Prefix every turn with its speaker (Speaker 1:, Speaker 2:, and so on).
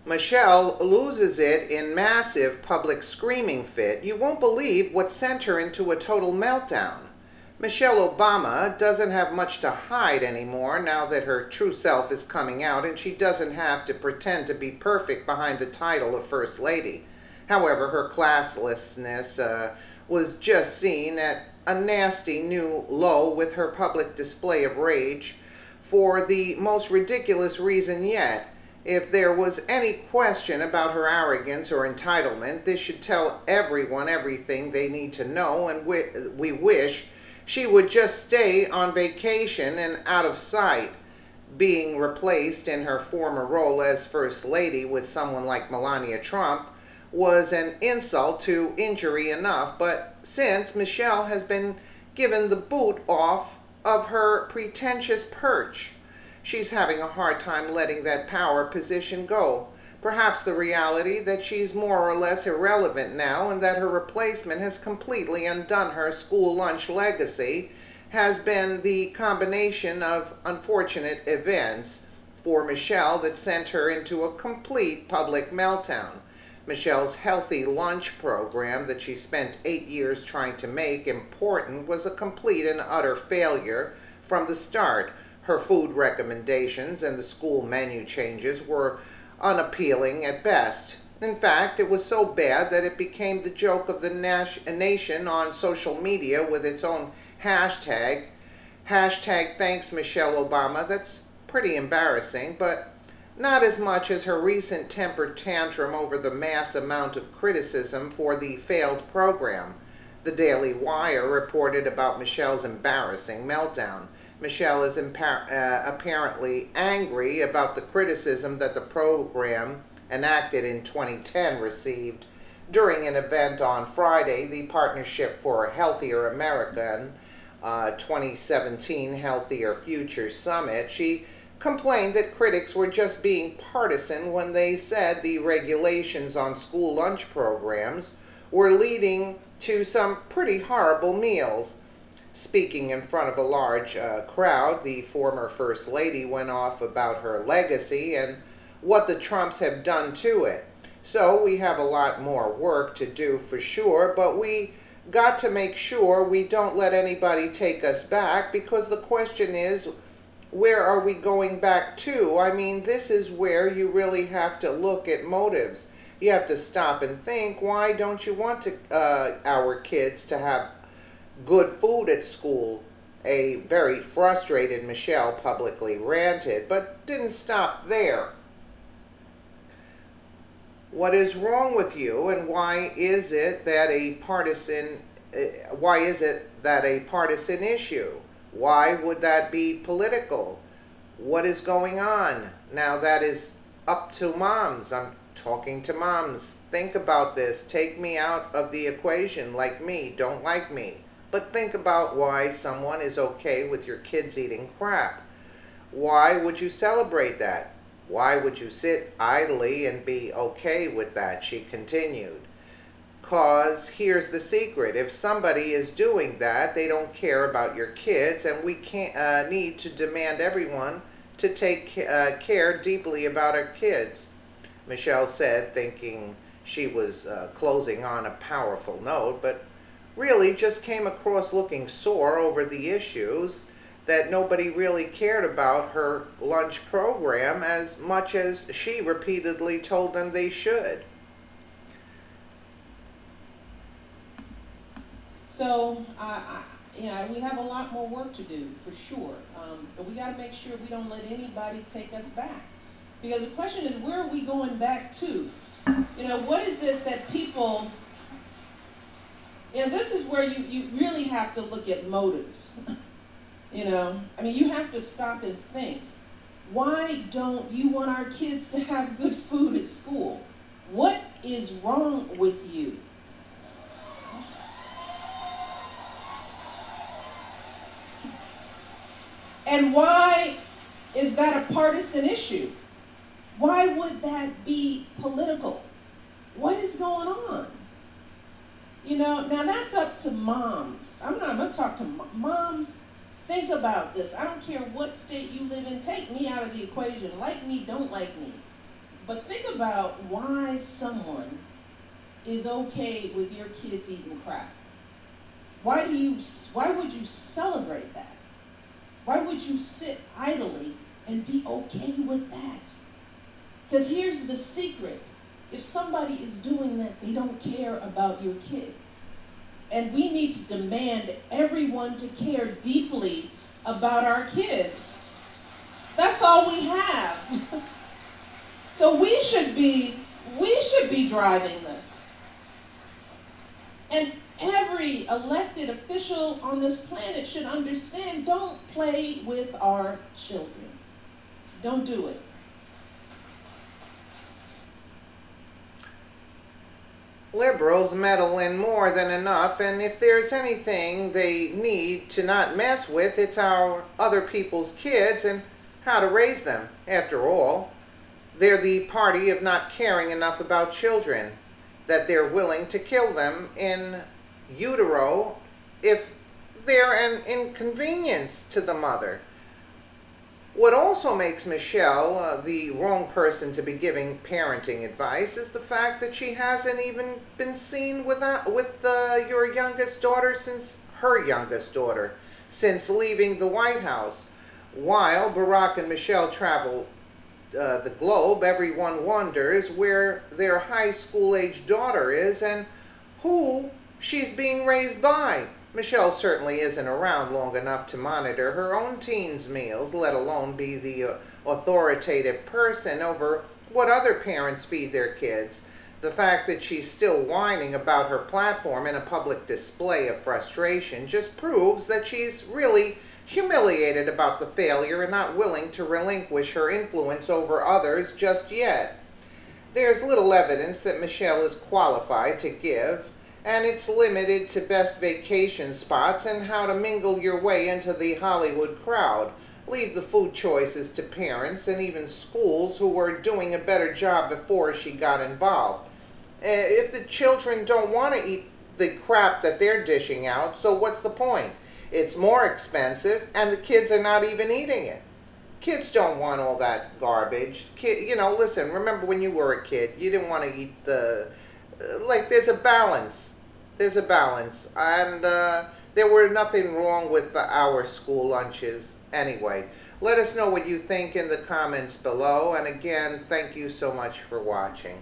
Speaker 1: Michelle loses it in massive public screaming fit. You won't believe what sent her into a total meltdown. Michelle Obama doesn't have much to hide anymore now that her true self is coming out, and she doesn't have to pretend to be perfect behind the title of First Lady. However, her classlessness was just seen at a nasty new low with her public display of rage for the most ridiculous reason yet. If there was any question about her arrogance or entitlement, this should tell everyone everything they need to know, and we wish she would just stay on vacation and out of sight. Being replaced in her former role as First Lady with someone like Melania Trump was an insult to injury enough, but since Michelle has been given the boot off of her pretentious perch, she's having a hard time letting that power position go. Perhaps the reality that she's more or less irrelevant now and that her replacement has completely undone her school lunch legacy has been the combination of unfortunate events for Michelle that sent her into a complete public meltdown. Michelle's healthy lunch program that she spent 8 years trying to make important was a complete and utter failure from the start. Her food recommendations and the school menu changes were unappealing at best. In fact, it was so bad that it became the joke of the nation on social media with its own hashtag. Hashtag thanks Michelle Obama. That's pretty embarrassing, but not as much as her recent temper tantrum over the mass amount of criticism for the failed program. The Daily Wire reported about Michelle's embarrassing meltdown. Michelle is apparently angry about the criticism that the program enacted in 2010 received. During an event on Friday, the Partnership for a Healthier American 2017 Healthier Future Summit, she complained that critics were just being partisan when they said the regulations on school lunch programs were leading to some pretty horrible meals. Speaking in front of a large crowd, the former First Lady went off about her legacy and what the Trumps have done to it. So we have a lot more work to do for sure, but we got to make sure we don't let anybody take us back, because the question is, where are we going back to? I mean, this is where you really have to look at motives. You have to stop and think, why don't you want our kids to have good food at school? A very frustrated Michelle publicly ranted, but didn't stop there. What is wrong with you, and why is it that a partisan issue? Why would that be political? What is going on? Now that is up to moms. I'm talking to moms. Think about this. Take me out of the equation. Like me, don't like me. But think about why someone is okay with your kids eating crap. Why would you celebrate that? Why would you sit idly and be okay with that? She continued. Because here's the secret. If somebody is doing that, they don't care about your kids, and we can't need to demand everyone to take care deeply about our kids. Michelle said, thinking she was closing on a powerful note, but really just came across looking sore over the issues, that nobody really cared about her lunch program as much as she repeatedly told them they should.
Speaker 2: So, we have a lot more work to do, for sure. But we got to make sure we don't let anybody take us back. Because the question is, where are we going back to? What is it that people... this is where you really have to look at motives. You have to stop and think. Why don't you want our kids to have good food at school? What is wrong with you? And why is that a partisan issue? Why would that be political? What is going on? Now that's up to moms. I'm going to talk to moms. Think about this. I don't care what state you live in. Take me out of the equation. Like me, don't like me. But think about about why someone is okay with your kids eating crap. Why would you celebrate that? Why would you sit idly and be okay with that? Because here's the secret. If somebody is doing that, they don't care about your kid. And we need to demand everyone to care deeply about our kids. That's all we have. So we should be driving this. And every elected official on this planet should understand, don't play with our children. Don't do it.
Speaker 1: Liberals meddle in more than enough, and if there's anything they need to not mess with, it's our other people's kids and how to raise them. After all, they're the party of not caring enough about children, that they're willing to kill them in utero if they're an inconvenience to the mother. What also makes Michelle the wrong person to be giving parenting advice is the fact that she hasn't even been seen with your youngest daughter since leaving the White House. While Barack and Michelle travel the globe, everyone wonders where their high school age daughter is and who she's being raised by. Michelle certainly isn't around long enough to monitor her own teens' meals, let alone be the authoritative person over what other parents feed their kids. The fact that she's still whining about her platform in a public display of frustration just proves that she's really humiliated about the failure and not willing to relinquish her influence over others just yet. There's little evidence that Michelle is qualified to give, and it's limited to best vacation spots and how to mingle your way into the Hollywood crowd. Leave the food choices to parents and even schools who were doing a better job before she got involved. If the children don't want to eat the crap that they're dishing out, so what's the point? It's more expensive and the kids are not even eating it. Kids don't want all that garbage. Listen, remember when you were a kid, you didn't want to eat there's a balance. There's a balance, and there were nothing wrong with our school lunches anyway. Let us know what you think in the comments below, and again, thank you so much for watching.